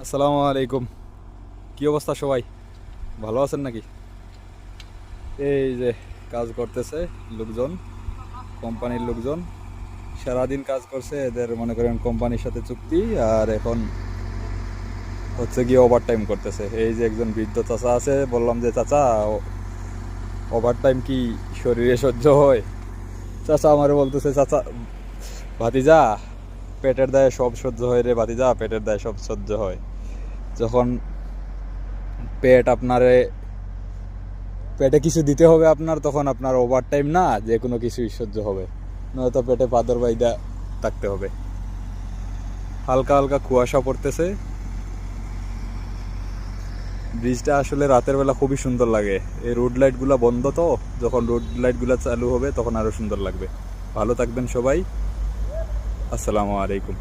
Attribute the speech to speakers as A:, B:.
A: আসসালামু আলাইকুম। কি অবস্থা সবাই? ভালো আছেন নাকি? এই যে কাজ করতেছে লোকজন, কোম্পানির লোকজন সারাদিন কাজ করছে। এদের মনে করেন কোম্পানির সাথে চুক্তি, আর এখন হচ্ছে গিয়ে ওভার টাইম করতেছে। এই যে একজন বৃদ্ধ চাচা আছে, বললাম যে চাচা ওভার টাইম কি শরীরে সহ্য হয়? চাচা আমারে বলতেছে, চাচা ভাতিজা পেটের দায়ে সব সহ্য হয় রে ভাতিজা, পেটের দায়ে সব সহ্য হয়। যখন পেট আপনারে পেটে কিছু দিতে হবে আপনার, তখন আপনার ওভার টাইম না যে কোনো কিছুই সহ্য হবে, নয়তো পেটে পাথর বাইদা থাকতে হবে। হালকা হালকা কুয়াশা পড়তেছে। ব্রিজটা আসলে রাতের বেলা খুবই সুন্দর লাগে। এই রোড লাইটগুলো বন্ধ, তো যখন রোড লাইটগুলো চালু হবে তখন আরো সুন্দর লাগবে। ভালো থাকবেন সবাই। আসসালামু আলাইকুম।